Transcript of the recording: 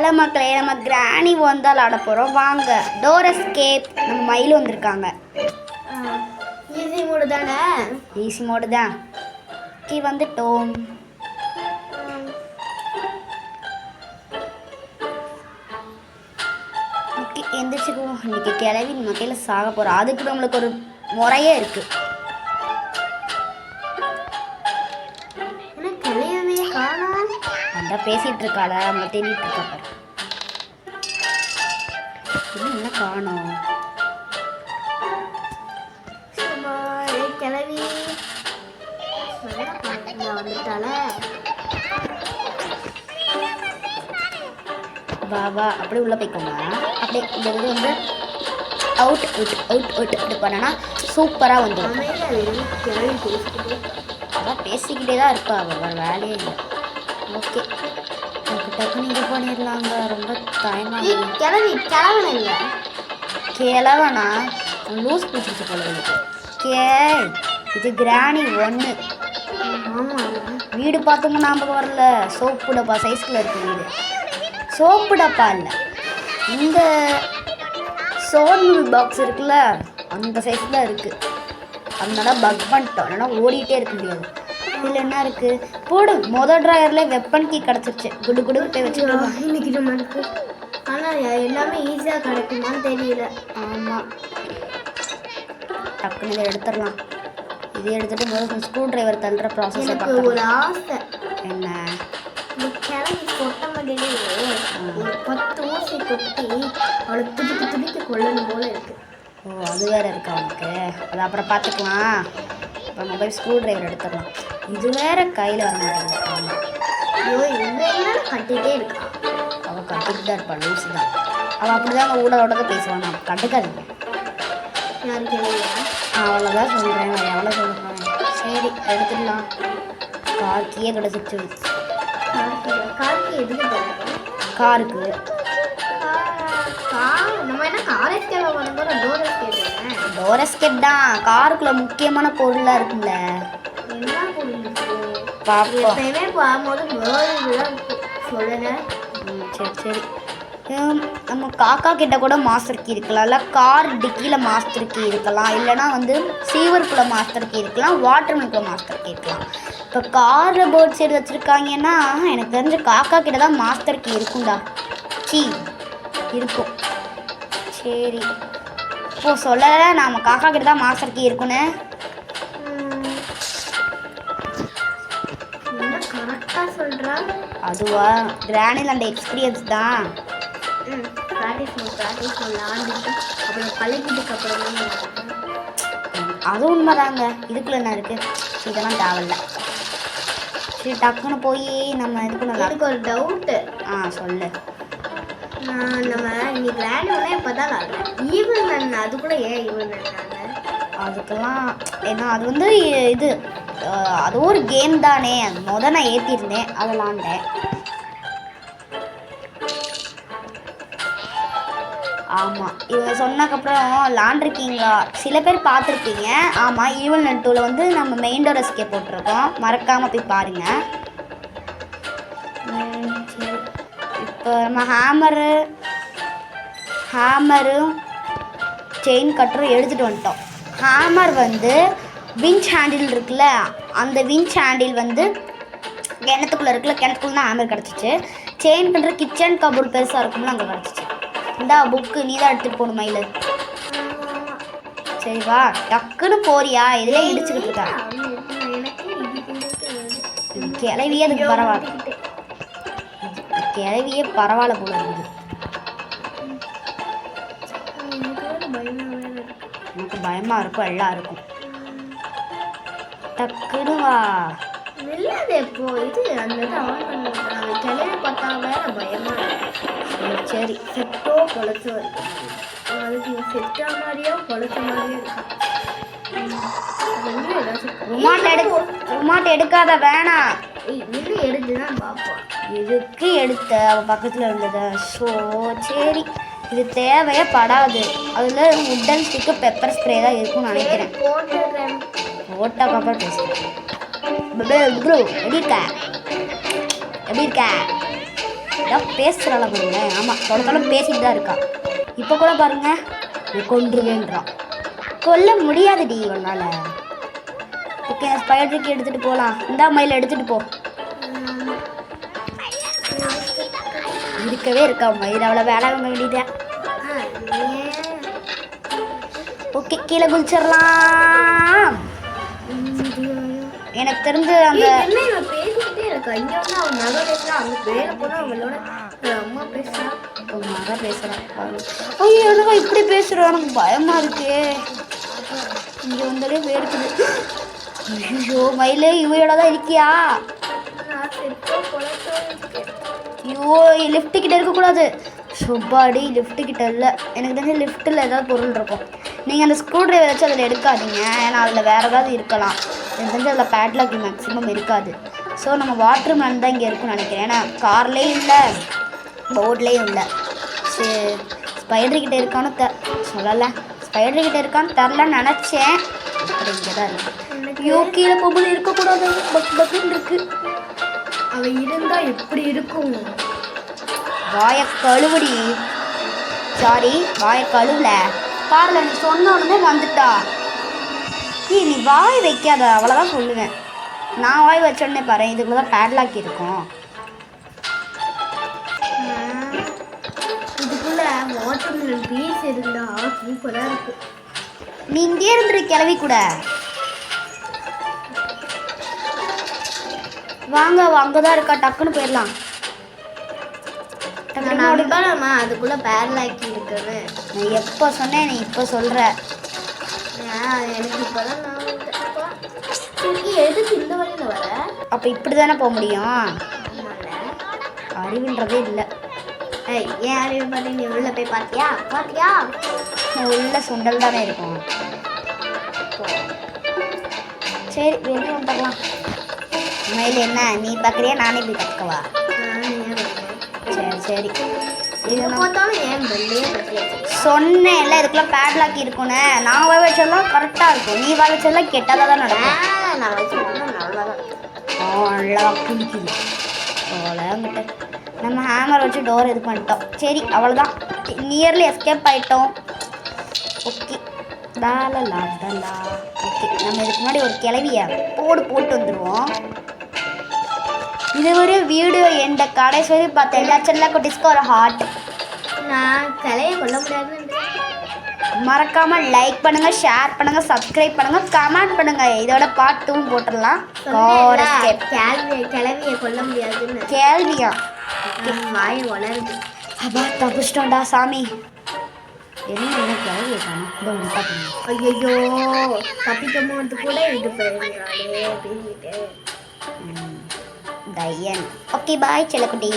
Hello மக்களே, நம்ம கிராணி வந்தால் ஆட போகிறோம். வாங்க. Door escape. நம்ம மயில் வந்திருக்காங்க. ஈஸி மோடு தானே? ஈஸி மோடு தான். கீ வந்துட்டோம். எந்திரிச்சுக்குவோம். இன்னைக்கு கிளவி மக்கள் சாக போகிறோம். அதுக்கு நம்மளுக்கு ஒரு முறையே இருக்கு. அந்த பேசிட்டு இருக்காள, நம்ம தேடிட்டு இருக்காங்க. என்ன காணோம்? கிளவி வந்துட்டால. பாபா அப்படியே உள்ள போய்க்கோங்க. அப்படியே இந்த இது வந்து அவுட் அவுட் அவுட் அவுட் அப்படி பண்ணனா சூப்பராக வந்துடும். அதான் பேசிக்கிட்டே தான் இருப்பா, அவள் வேலையே இல்லை. ஓகே, டக்குன்னு இது பண்ணிடலாங்க. ரொம்ப டைமாக கிளவனா லூஸ் பிடிச்சிச்சு போல இருக்கு. இது கிராணி 1. வீடு பார்த்தோம்னா ஞாபகம் வரல. சோப்பு டப்பா சைஸ்கில் இருக்கு வீடு. சோப்பு டப்பா இல்லை, இந்த சோர்னூல் பாக்ஸ் இருக்குல்ல, அந்த சைஸில் இருக்குது. அதனால பக் பண்ணிட்டோம், இல்லைன்னா ஓடிட்டே இருக்க முடியாது. இதில் என்ன இருக்குது போடு. மொதல் ட்ராயரில் வெப்பன் கீ கிடச்சிருச்சு. குடு குடு போய் வச்சுக்கலாம். இன்னைக்கு நம்மளுக்கு ஆனால் எல்லாமே ஈஸியாக கிடைக்குமான்னு தெரியல. ஆமாம், டக்குன்னு இதை எடுத்துடலாம். இதை எடுத்துகிட்டு முதல் ஸ்க்ரூ ட்ரைவர் தள்ளுற ப்ராசஸ். ஒரு ஆசை என்ன, இந்த கிளம்பி கொட்ட மாட்டேனே ஒரு 10 ஊசி கொட்டி அவளை துடிக்க துடிக்க கொள்ளணும் போல இருக்கு. ஓ, அது வேறு இருக்கா அவனுக்கு? அது அப்புறம் பார்த்துக்கலாம். இப்போ மொபைல் ஸ்க்ரூ ட்ரைவர் எடுத்துடலாம். இது வேற கையில் வர மாட்டேங்குது. ஆமாம், ஐயோ என்ன கட்டிகிட்டே இருக்கா. அவள் கட்டிட்டு தான் இருப்பாள், லூசி தான். அவள் அப்படி தான் ஊடலோட தான் பேசுவான். நான் கண்டுக்காதீங்க. யாருக்கு அவ்வளோதான் சொல்கிறேன், எவ்வளோ சொல்கிறேன். சரி, எடுத்துடலாம். கார்க்கியே கிடச்சிச்சு. காருக்கு எதுக்கு காருக்கு நம்ம என்ன காலேஜ் கேட்க வரும்போது டோர் எஸ்கேப். டோர் எஸ்கேப் தான். காருக்குள்ள முக்கியமான பொருளாக இருக்குல்ல. என்ன பொருள் இருக்கு பார்ப்போம். எப்பயுமே போகும்போது சொல்லுறேன். சரி சரி. நம்ம காக்கா கிட்ட கூட மாஸ்டர் கீ இருக்கலாம், இல்லை கார் டிக்கியில் மாஸ்டர் கீ இருக்கலாம், இல்லைனா வந்து சீவருக்குள்ள மாஸ்டர் கீ இருக்கலாம், வாட்டர் மில்குள்ள மாஸ்டர் கீ இருக்கலாம். இப்போ காரில் பேர்ட் சைடு வச்சுருக்காங்கன்னா எனக்கு தெரிஞ்ச காக்கா கிட்ட தான் மாஸ்டர் கீ இருக்கும்டா. சீ இருக்கும். சரி, இப்போ சொல்லலை நம்ம காக்கா கிட்ட தான் மாஸ்டர் கீ இருக்குன்னு. கரெக்டாக சொல்கிறேன். அதுவா, கிரானில் அந்த எக்ஸ்பீரியன்ஸ் தான். ப்ராக்டிஸ் விளாண்டுட்டு அப்புறம் பழகிட்டுக்கு அப்புறம் அது உண்மைதாங்க. இதுக்குள்ள என்ன இருக்குது? இதெல்லாம் தேவையில்ல. சரி, டக்குன்னு போய் நம்ம இது பண்ணலாம். எனக்கு ஒரு டவுட்டு. சொல்லு. நம்ம இன்னைக்கு விளையாடுவோம்னா இப்போ தான் விளாடுறேன். ஈவன் நான் அது கூட ஏன் ஈவன் நான் அதுக்கெல்லாம் ஏன்னா அது வந்து இது அது ஒரு கேம் தானே. நான் ஏற்றிருந்தேன், அதை விளாண்டேன். ஆமாம், இவங்க சொன்னதுக்கப்புறம் லாண்ட்ரிக்கிங்களா சில பேர் பார்த்துருப்பீங்க. ஆமாம், ஈவல் நெட்டூவில் வந்து நம்ம மெயின் டோர் எஸ்கேப் போட்டிருக்கோம். மறக்காமல் போய் பாருங்கள். சரி, இப்போ நம்ம ஹேமரும் செயின் கட்டரும் எடுத்துகிட்டு வந்துட்டோம். ஹேமர் வந்து விஞ்ச் ஹேண்டில் இருக்குல்ல, அந்த விஞ்ச் ஹேண்டில் வந்து கிணத்துக்குள்ளே இருக்குல்ல, கிணத்துக்குள்ள தான் ஹேமர் கிடச்சிச்சு. செயின் கட்டுற கிச்சன் கபோர்டு பெருசாக இருக்கும்ல, அங்கே கிடச்சிச்சு. இந்தா புக்கு நீ தான் எடுத்துகிட்டு போகணும் மயில். சரி வா, டக்குன்னு போறியா? இதிலே இடிச்சுக்கிட்டு இருக்கா. இது கிளவியே அதுக்கு பரவாயில்ல. கிளவியே பரவாயில்ல போல இருக்குது. எனக்கு பயமாக இருக்கும், எல்லாம் இருக்கும். டக்குன்னு வா. சரி, செட்டோ பொழைச்சோ இருக்கு. அதுக்கு செட்டா மாதிரியோ பொழைச்ச மாதிரியோ இருக்கு. ருமாட் எடுக்காத, வேணாம். இது எடுத்துதான் பார்ப்போம். இதுக்கு எடுத்த அவள் பக்கத்தில் இருந்தது. ஸோ சரி, இது தேவையே படாது. அதில் உட்டன் ஸ்டிக்கு பெப்பர் ஸ்ப்ரே தான் இருக்கும்னு நினைக்கிறேன். போட்டக்கப்புறம் பேசுகிறேன். எப்படி இருக்கா? எப்படி இருக்கா? ஏதாவது பேசுகிறாள் பாருங்க. ஆமாம், தொடர்ந்தாலும் பேசிட்டு தான் இருக்கா. இப்போ கூட பாருங்க, கொன்றுவேன்றான். கொல்ல முடியாதுடி உன்னால். ஓகே, ஸ்பைடருக்கு எடுத்துகிட்டு போகலாம். இந்தா மயில் எடுத்துகிட்டு போ. இருக்கவே இருக்கா மயில், அவ்வளோ வேலை வாங்க வேண்டியதா. ஓகே, கீழே குதிச்சிடலாம். எனக்கு தெரிஞ்சு அந்த பேசிக்கிட்டே இருக்கா. இங்க வந்து அவன் மக பேசுறான், அங்க வேலை போனா அவளோட அம்மா பேசுறான், மக பேசுறான். ஐயோ, என்னவா இப்படி பேசுறான், எனக்கு பயமா இருக்கே. இங்க வந்தாலே வேர்க்குது. ஐயோ மயிலே, இவையோட தான் இருக்கியா? ஐயோ, லிஃப்ட் கிட்ட இருக்கக்கூடாது. சுப்பாடி, லிஃப்ட் கிட்ட இல்லை. எனக்கு தெரிஞ்ச லிஃப்ட்டில் ஏதாவது பொருள் இருக்கும். நீங்கள் அந்த ஸ்க்ரூ ட்ரைவர் வச்சு அதில் எடுக்காதீங்க, ஏன்னா அதில் வேறு ஏதாவது இருக்கலாம். எனக்கு தெரிஞ்சு அதில் பேட்லாக் மேக்ஸிமம் இருக்காது. ஸோ நம்ம வாட்டர் மேன் தான் இங்கே இருக்குன்னு நினைக்கிறேன். ஏன்னா கார்லேயும் இல்லை, போர்ட்லேயும் இல்லை. சரி, ஸ்பைடர்கிட்ட இருக்கான்னு சொல்லலை. ஸ்பைடர்கிட்ட இருக்கான்னு தெரிலன்னு நினச்சேன். அப்படி இங்கே தான் இருக்குது. ஐயோ, கீழே பொம்பளை இருக்கக்கூடாது, பக் பக்குன்னு இருக்கு. அவன் இருந்தா எப்படி இருக்கும்? வாய கழுவுடி. சாரி, வாய கழுவுல. பாருல, நீ சொன்ன உடனே வந்துட்டா. நீ வாய் வைக்காத, அவ்வளோதான் சொல்லுவேன். நான் வாய் வச்ச உடனே பாரு, இதுக்குள்ள தான் பேட்லாக் இருக்கும். இதுக்குள்ள வாட்டர் பீஸ் இருந்தா சூப்பராக இருக்கு. நீ இங்கே இருந்துரு கிளவி கூட. வாங்க, அங்கே தான் இருக்கா, டக்குன்னு போயிடலாம். அதுக்குள்ள பேட்லாக்கி இருக்குது. நான் எப்போ சொன்னேன், நீ இப்போ சொல்கிற. எனக்கு இப்போதான் எதுக்கு இந்த வழியில் வர? அப்போ இப்படி தானே போக முடியும். அறிவுன்றதே இல்லை. ஏன் அறிவு பண்ணி நீ உள்ள போய் பார்த்தியா? உள்ள சுண்டல் தானே இருக்கும். சரி, வெளியே வந்துடலாம். மயில் என்ன நீ பார்க்குறியா, நானே போய் கற்றுக்கவா? சரி, இது சொன்னேன்ல, இதுக்குலாம் பேட்லாக் இருக்குன்னு. நான் வாய் வச்செல்லாம் கரெக்டாக இருக்கும், நீ வாய் வச்செல்லாம் கெட்டதாக தான் நடக்கும். நான் வச்சு நல்லா குளிக்குது போலங்கிட்ட. நம்ம ஹேமர் வச்சு டோர் இது பண்ணிட்டோம். சரி, அவ்வளோதான், நியர்லி எஸ்கேப் ஆகிட்டோம். ஓகே, டாலா. ஓகே, நம்ம இதுக்கு முன்னாடி ஒரு கிளவியை போட்டு வந்துடுவோம். இது ஒரு வீடியோ எந்த கடைசி வரை பார்த்த எல்லா செல்ல குட்டிஸ்க்கு ஒரு ஹார்ட். நான் கலையை கொல்ல முடியாதுன்னு மறக்காம லைக் பண்ணுங்க, ஷேர் பண்ணுங்க, சப்ஸ்கிரைப் பண்ணுங்க, கமெண்ட் பண்ணுங்க. இதோட பார்ட் 2 போட்டுடலாம். கிளவியை கொல்ல முடியாதுன்னு. கேள்வியா? வாய் வளருது. அப்பா, தப்பிச்சிட்டோம்டா சாமி. என்ன கிளவியை காணும். ஐயோ, தப்பிக்கும் போது கூட இது போயிருந்தாலே பேசிட்டு. டையன். ஓகே, பாய் செல்லக்குட்டி.